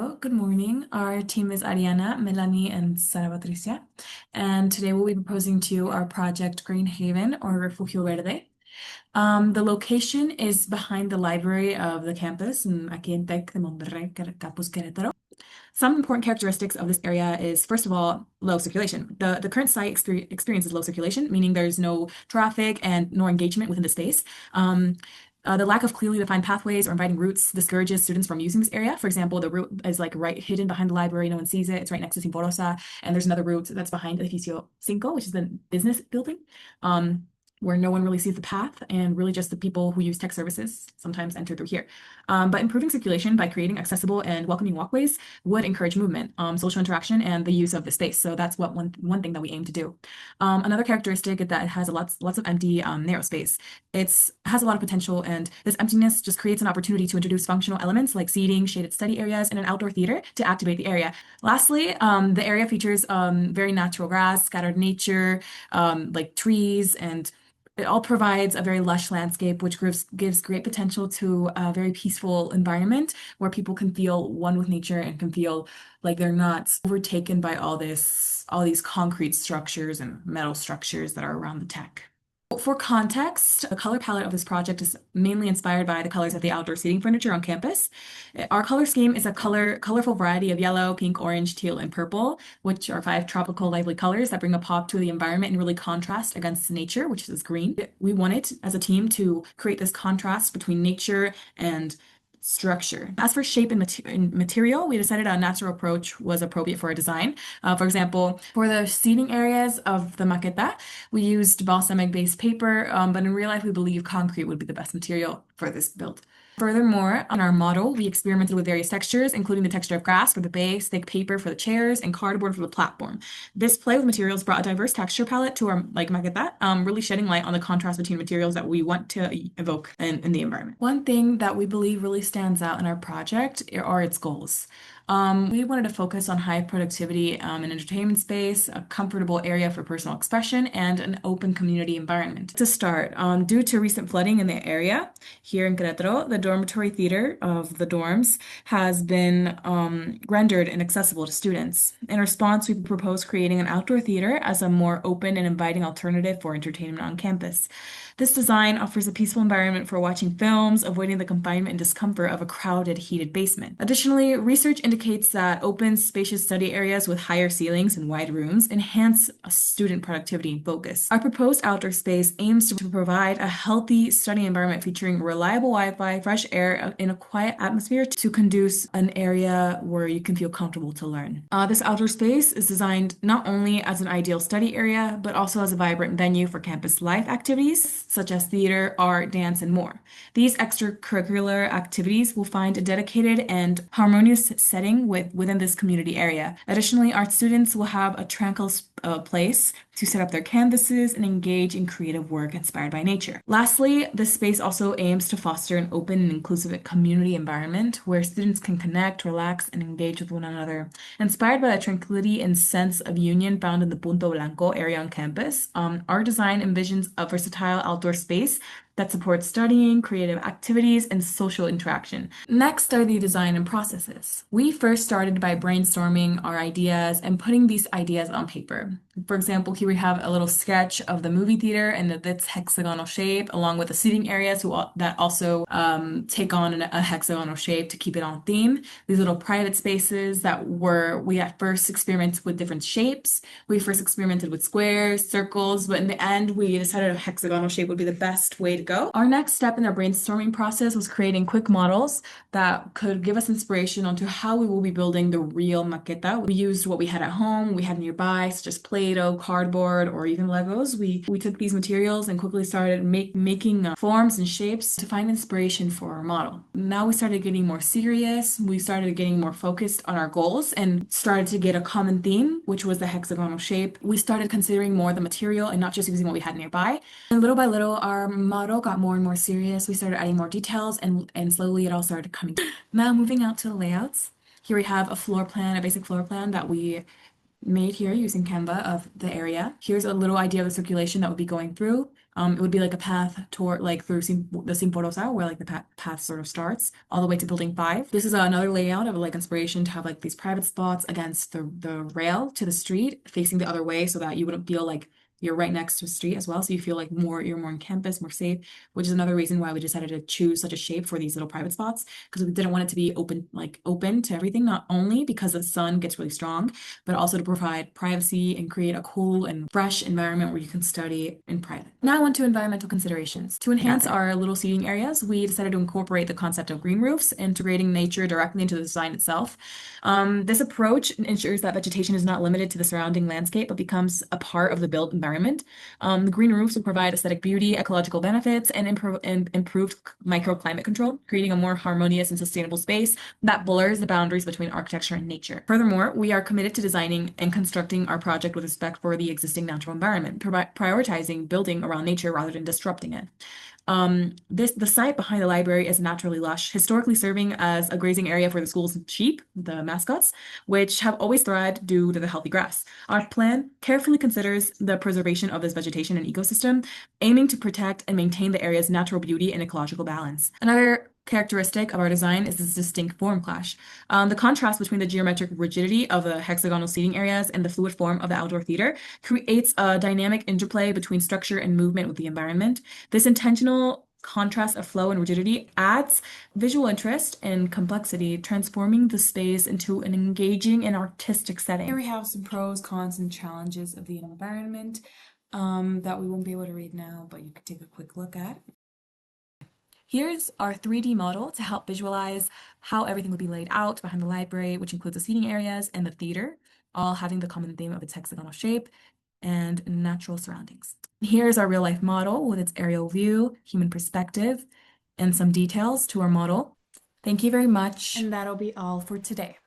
Hello, good morning. Our team is Ariana, Melanie, and Sara Patricia. And today we'll be proposing to our project Green Haven or Refugio Verde. The location is behind the library of the campus aquí en Tec de Monterrey, Campus Querétaro. Some important characteristics of this area is, first of all, low circulation. The current site experiences low circulation, meaning there's no traffic and nor engagement within the space. The lack of clearly defined pathways or inviting routes discourages students from using this area. For example, the route is like right hidden behind the library. No one sees it. It's right next to Simborosa. And there's another route that's behind Edificio 5, which is the business building. Where no one really sees the path and really just the people who use tech services sometimes enter through here. But improving circulation by creating accessible and welcoming walkways would encourage movement, social interaction, and the use of the space. So that's what one thing that we aim to do. Another characteristic is that it has lots of empty narrow space. It has a lot of potential, and this emptiness just creates an opportunity to introduce functional elements like seating, shaded study areas, and an outdoor theater to activate the area. Lastly, the area features very natural grass, scattered nature, like trees, and it all provides a very lush landscape, which gives great potential to a very peaceful environment where people can feel one with nature and can feel like they're not overtaken by all these concrete structures and metal structures that are around the tech. For context, the color palette of this project is mainly inspired by the colors of the outdoor seating furniture on campus. Our color scheme is a colorful variety of yellow, pink, orange, teal, and purple, which are 5 tropical lively colors that bring a pop to the environment and really contrast against nature, which is green. We wanted, as a team, to create this contrast between nature and structure. As for shape and material, we decided a natural approach was appropriate for our design. For example, for the seating areas of the maqueta, we used balsamic-based paper, but in real life, we believe concrete would be the best material for this build. Furthermore, on our model, we experimented with various textures, including the texture of grass for the base, thick paper for the chairs, and cardboard for the platform. This play with materials brought a diverse texture palette to our maqueta, really shedding light on the contrast between materials that we want to evoke in the environment. One thing that we believe really stands out in our project are its goals. We wanted to focus on high productivity and entertainment space, a comfortable area for personal expression, and an open community environment. To start, due to recent flooding in the area here in Querétaro, the dormitory theater of the dorms has been rendered inaccessible to students. In response, we proposed creating an outdoor theater as a more open and inviting alternative for entertainment on campus. This design offers a peaceful environment for watching films, avoiding the confinement and discomfort of a crowded, heated basement. Additionally, research indicates that open, spacious study areas with higher ceilings and wide rooms enhance student productivity and focus. Our proposed outdoor space aims to provide a healthy study environment featuring reliable Wi-Fi, fresh air in a quiet atmosphere to conduce an area where you can feel comfortable to learn. This outdoor space is designed not only as an ideal study area, but also as a vibrant venue for campus life activities such as theater, art, dance, and more. These extracurricular activities will find a dedicated and harmonious setting within this community area. Additionally, art students will have a tranquil place to set up their canvases and engage in creative work inspired by nature. Lastly, this space also aims to foster an open and inclusive community environment where students can connect, relax, and engage with one another. Inspired by the tranquility and sense of union found in the Punto Blanco area on campus, our design envisions a versatile outdoor space that supports studying, creative activities, and social interaction. Next are the design and processes. We first started by brainstorming our ideas and putting these ideas on paper. For example, here we have a little sketch of the movie theater and its hexagonal shape, along with the seating areas that also take on a hexagonal shape to keep it on theme. These little private spaces we at first experimented with different shapes. We first experimented with squares, circles, but in the end, we decided a hexagonal shape would be the best way to go. Our next step in our brainstorming process was creating quick models that could give us inspiration onto how we will be building the real maqueta. We used what we had at home, we had nearby, such as Play-Doh, cardboard, or even Legos. We took these materials and quickly started making forms and shapes to find inspiration for our model. Now we started getting more serious, we started getting more focused on our goals and started to get a common theme, which was the hexagonal shape. We started considering more the material and not just using what we had nearby. And little by little, our model got more and more serious. We started adding more details and slowly it all started coming. Now moving out to the layouts. Here we have a basic floor plan that we made here using Canva of the area. Here's a little idea of the circulation that would be going through. It would be like a path toward like through the Simporosa, where like the path sort of starts, all the way to building 5. This is another layout of like inspiration to have like these private spots against the rail to the street, facing the other way, so that you wouldn't feel like you're right next to a street as well. So you feel like you're more on campus, more safe, which is another reason why we decided to choose such a shape for these little private spots, because we didn't want it to be open to everything, not only because the sun gets really strong, but also to provide privacy and create a cool and fresh environment where you can study in private. Now on to environmental considerations. To enhance our little seating areas, we decided to incorporate the concept of green roofs, integrating nature directly into the design itself. This approach ensures that vegetation is not limited to the surrounding landscape, but becomes a part of the built environment. The green roofs will provide aesthetic beauty, ecological benefits, and improved microclimate control, creating a more harmonious and sustainable space that blurs the boundaries between architecture and nature. Furthermore, we are committed to designing and constructing our project with respect for the existing natural environment, prioritizing building around nature rather than disrupting it. The site behind the library is naturally lush, historically serving as a grazing area for the school's sheep, the mascots, which have always thrived due to the healthy grass. Our plan carefully considers the preservation of this vegetation and ecosystem, aiming to protect and maintain the area's natural beauty and ecological balance. Another characteristic of our design is this distinct form clash. The contrast between the geometric rigidity of the hexagonal seating areas and the fluid form of the outdoor theater creates a dynamic interplay between structure and movement with the environment. This intentional contrast of flow and rigidity adds visual interest and complexity, transforming the space into an engaging and artistic setting. Here we have some pros, cons, and challenges of the environment that we won't be able to read now, but you could take a quick look at. Here's our 3D model to help visualize how everything will be laid out behind the library, which includes the seating areas and the theater, all having the common theme of its hexagonal shape and natural surroundings. Here's our real life model with its aerial view, human perspective, and some details to our model. Thank you very much. And that'll be all for today.